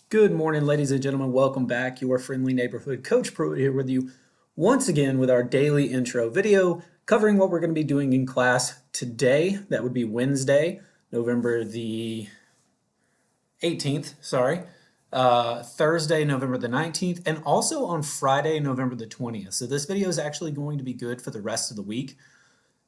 Good morning, ladies and gentlemen. Welcome back. Your friendly neighborhood Coach Pruitt here with you once again with our daily intro video covering what we're going to be doing in class today. That would be Wednesday, November the 18th, Thursday, November the 19th, and also on Friday, November the 20th. So this video is actually going to be good for the rest of the week.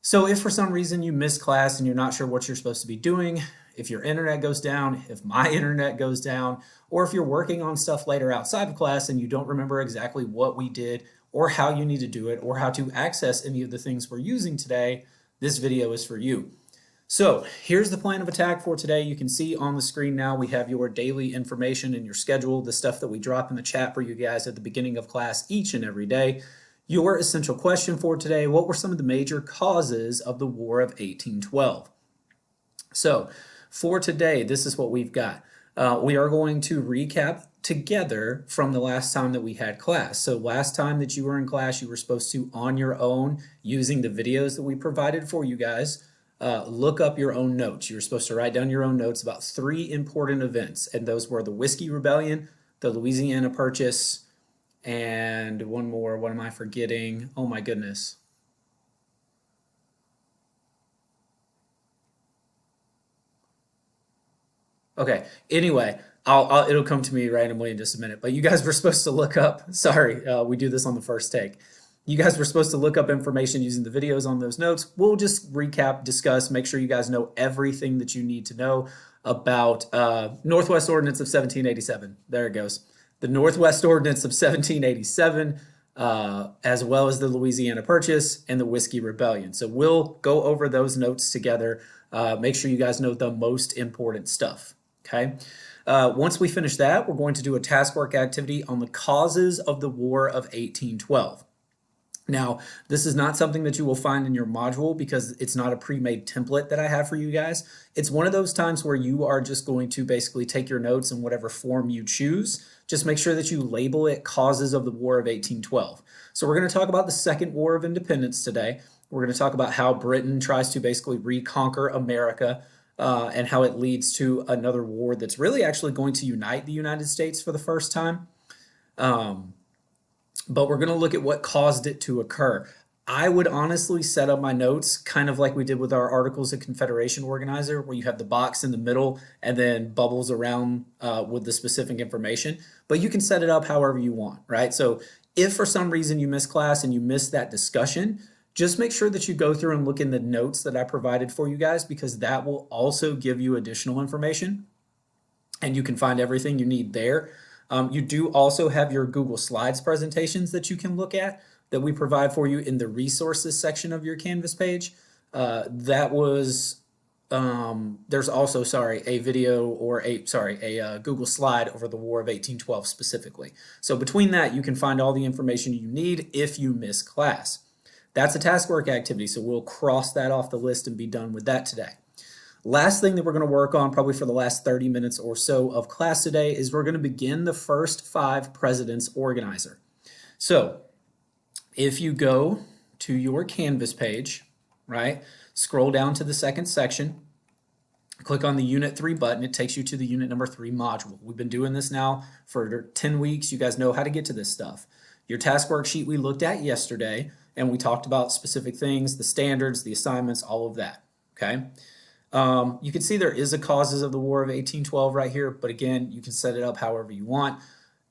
So if for some reason you miss class and you're not sure what you're supposed to be doing, if your internet goes down, if my internet goes down, or if you're working on stuff later outside of class and you don't remember exactly what we did or how you need to do it or how to access any of the things we're using today, this video is for you. So here's the plan of attack for today. You can see on the screen now we have your daily information and your schedule, the stuff that we drop in the chat for you guys at the beginning of class each and every day. Your essential question for today: what were some of the major causes of the War of 1812? So for today, this is what we've got. We are going to recap together from the last time that we had class. So last time that you were in class, you were supposed to, on your own, using the videos that we provided for you guys, look up your own notes. You were supposed to write down your own notes about 3 important events, and those were the Whiskey Rebellion, the Louisiana Purchase, and one more. What am I forgetting? Oh my goodness. Okay, anyway, it'll come to me randomly in just a minute, but you guys were supposed to look up, sorry, we do this on the first take. You guys were supposed to look up information using the videos on those notes. We'll just recap, discuss, make sure you guys know everything that you need to know about Northwest Ordinance of 1787. There it goes. The Northwest Ordinance of 1787, as well as the Louisiana Purchase and the Whiskey Rebellion. So we'll go over those notes together. Make sure you guys know the most important stuff. Okay. Once we finish that, we're going to do a task work activity on the causes of the War of 1812. Now, this is not something that you will find in your module because it's not a pre-made template that I have for you guys. It's one of those times where you are just going to basically take your notes in whatever form you choose. Just make sure that you label it Causes of the War of 1812. So we're going to talk about the Second War of Independence today. We're going to talk about how Britain tries to basically reconquer America and how it leads to another war that's really actually going to unite the United States for the first time. But we're going to look at what caused it to occur. I would honestly set up my notes kind of like we did with our Articles of Confederation organizer, where you have the box in the middle and then bubbles around with the specific information. But you can set it up however you want, right? So if for some reason you miss class and you miss that discussion, just make sure that you go through and look in the notes that I provided for you guys, because that will also give you additional information and you can find everything you need there. You do also have your Google Slides presentations that you can look at that we provide for you in the resources section of your Canvas page. There's also, a video or a Google slide over the War of 1812 specifically. So between that, you can find all the information you need if you miss class. That's a task work activity, so we'll cross that off the list and be done with that today. Last thing that we're going to work on probably for the last 30 minutes or so of class today is we're going to begin the first 5 presidents organizer. So if you go to your Canvas page, right, scroll down to the second section, click on the Unit 3 button, it takes you to the Unit number 3 module. We've been doing this now for 10 weeks. You guys know how to get to this stuff. Your task worksheet we looked at yesterday, and we talked about specific things, the standards, the assignments, all of that, okay? You can see there is a Causes of the War of 1812 right here, but again, you can set it up however you want.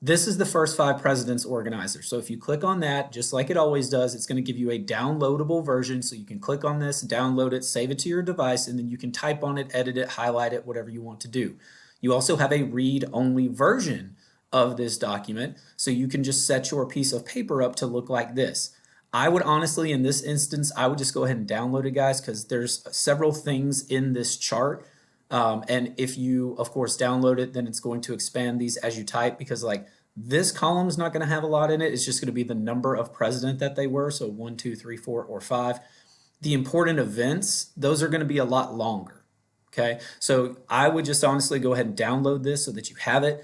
This is the first 5 presidents organizer. So if you click on that, just like it always does, it's going to give you a downloadable version. So you can click on this, download it, save it to your device, and then you can type on it, edit it, highlight it, whatever you want to do. You also have a read-only version of this document, so you can just set your piece of paper up to look like this. I would honestly, in this instance, I would just go ahead and download it, guys, because there's several things in this chart. And if you, of course, download it, then it's going to expand these as you type, because like this column is not going to have a lot in it. It's just going to be the number of president that they were. So 1, 2, 3, 4, or 5. The important events, those are going to be a lot longer. Okay. So I would just honestly go ahead and download this so that you have it.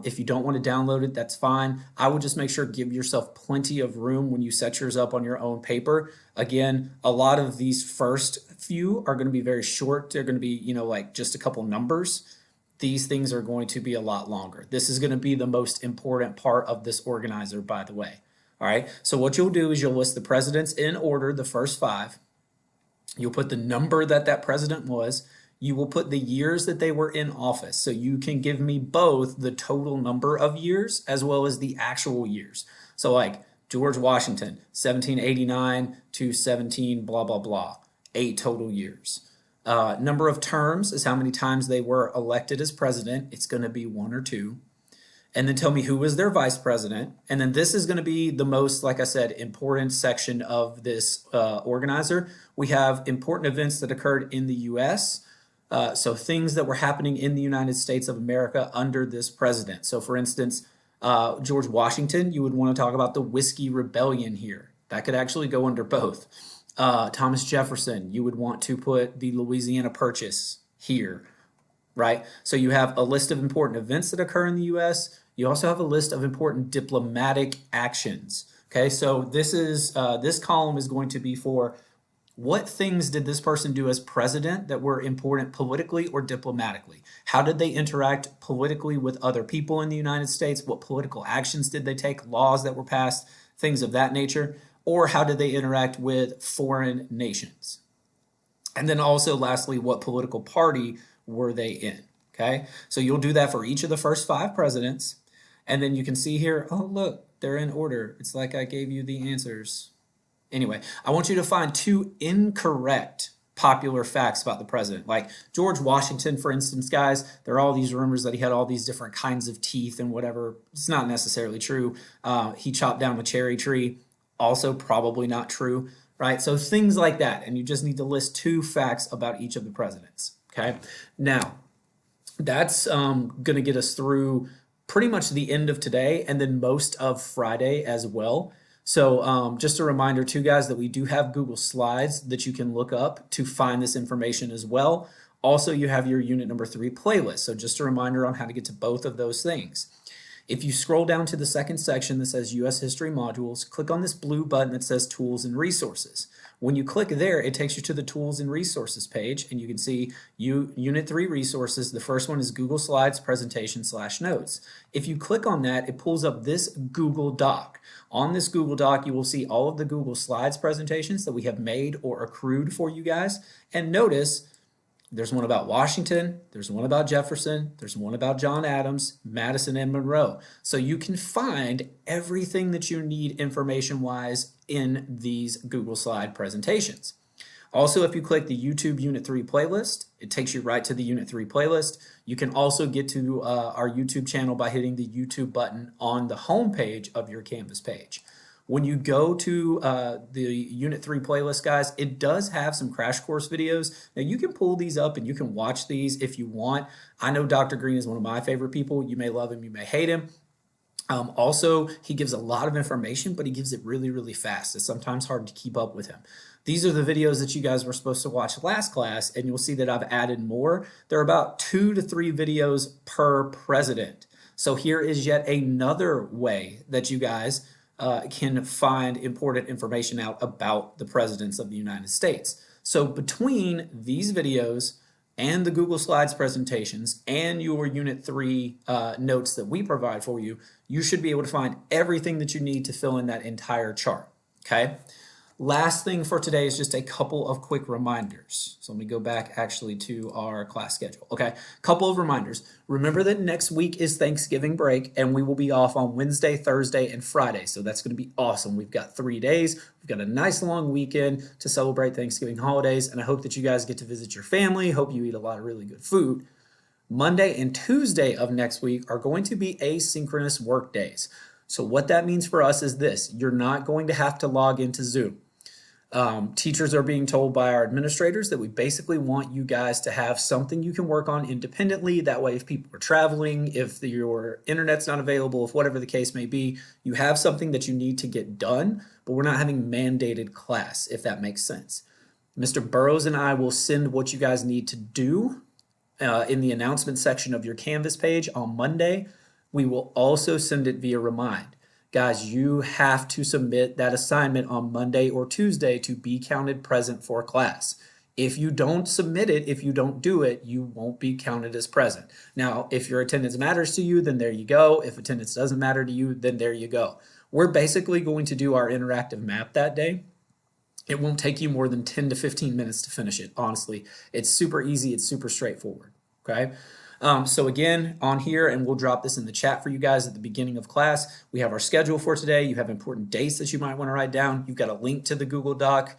If you don't want to download it, that's fine. I would just make sure give yourself plenty of room when you set yours up on your own paper. Again, a lot of these first few are going to be very short. They're going to be, like just a couple numbers. these things are going to be a lot longer. This is going to be the most important part of this organizer, by the way. All right, so what you'll do is you'll list the presidents in order, the first 5. You'll put the number that that president was. You will put the years that they were in office. So you can give me both the total number of years as well as the actual years. So like George Washington, 1789 to 17 blah, blah, blah, 8 total years. Number of terms is how many times they were elected as president. It's going to be 1 or 2. And then tell me who was their vice president. And then this is going to be the most, like I said, important section of this organizer. We have important events that occurred in the U.S., so things that were happening in the United States of America under this president. So for instance, George Washington, you would want to talk about the Whiskey Rebellion here. That could actually go under both. Thomas Jefferson, you would want to put the Louisiana Purchase here, right? So you have a list of important events that occur in the U.S. You also have a list of important diplomatic actions. Okay, so this column is going to be for what things did this person do as president that were important politically or diplomatically? How did they interact politically with other people in the United States? What political actions did they take? Laws that were passed, things of that nature. Or how did they interact with foreign nations? And then also, lastly, what political party were they in? Okay, so you'll do that for each of the first 5 presidents. And then you can see here, oh, look, they're in order. It's like I gave you the answers. Anyway, I want you to find 2 incorrect popular facts about the president. Like George Washington, for instance, guys, there are all these rumors that he had all these different kinds of teeth and whatever. It's not necessarily true. He chopped down a cherry tree. Also probably not true, right? So things like that. And you just need to list 2 facts about each of the presidents, okay? Now, that's going to get us through pretty much the end of today and then most of Friday as well. So just a reminder too, guys, that we do have Google Slides that you can look up to find this information as well. Also, you have your Unit number 3 playlist. So just a reminder on how to get to both of those things. If you scroll down to the second section that says U.S. History Modules, click on this blue button that says Tools and Resources. When you click there, it takes you to the Tools and Resources page, and you can see Unit 3 resources. The first one is Google Slides Presentation/Notes. If you click on that, it pulls up this Google Doc. On this Google Doc, you will see all of the Google Slides presentations that we have made or accrued for you guys. And notice there's one about Washington, there's one about Jefferson, there's one about John Adams, Madison, and Monroe. So you can find everything that you need information-wise in these Google Slide presentations. Also, if you click the YouTube Unit 3 playlist, it takes you right to the Unit 3 playlist. You can also get to our YouTube channel by hitting the YouTube button on the home page of your Canvas page. When you go to the Unit 3 playlist, guys, it does have some crash course videos. Now, you can pull these up and you can watch these if you want. I know Dr. Green is one of my favorite people. You may love him, you may hate him. Also, he gives a lot of information, but he gives it really, really fast. It's sometimes hard to keep up with him. These are the videos that you guys were supposed to watch last class, and you'll see that I've added more. There are about 2 to 3 videos per president. So here is yet another way that you guys can find important information out about the presidents of the United States. So between these videos and the Google Slides presentations and your Unit 3 notes that we provide for you, you should be able to find everything that you need to fill in that entire chart, okay? Last thing for today is just a couple of quick reminders. So let me go back actually to our class schedule. Okay, couple of reminders. Remember that next week is Thanksgiving break and we will be off on Wednesday, Thursday, and Friday. So that's going to be awesome. We've got 3 days. We've got a nice long weekend to celebrate Thanksgiving holidays, and I hope that you guys get to visit your family. Hope you eat a lot of really good food. Monday and Tuesday of next week are going to be asynchronous work days. So what that means for us is this: you're not going to have to log into Zoom. Teachers are being told by our administrators that we basically want you guys to have something you can work on independently. That way, if people are traveling, if your internet's not available, if whatever the case may be, you have something that you need to get done, but we're not having mandated class, if that makes sense. Mr. Burrows and I will send what you guys need to do in the announcement section of your Canvas page on Monday. We will also send it via Remind. Guys, you have to submit that assignment on Monday or Tuesday to be counted present for class. If you don't submit it, if you don't do it, you won't be counted as present. Now, if your attendance matters to you, then there you go. If attendance doesn't matter to you, then there you go. We're basically going to do our interactive map that day. It won't take you more than 10 to 15 minutes to finish it, honestly. It's super easy, it's super straightforward, okay? So again, on here, and we'll drop this in the chat for you guys at the beginning of class, we have our schedule for today. You have important dates that you might want to write down. You've got a link to the Google Doc.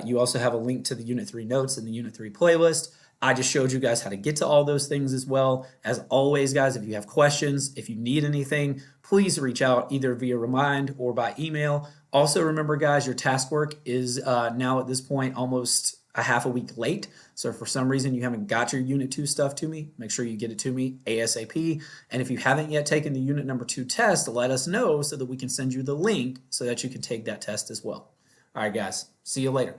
You also have a link to the Unit 3 notes and the Unit 3 playlist. I just showed you guys how to get to all those things as well. As always, guys, if you have questions, if you need anything, please reach out either via Remind or by email. Also, remember, guys, your task work is now at this point almost a half a week late. So if for some reason you haven't got your Unit 2 stuff to me, make sure you get it to me ASAP. And if you haven't yet taken the Unit number 2 test, let us know so that we can send you the link so that you can take that test as well. All right, guys, see you later.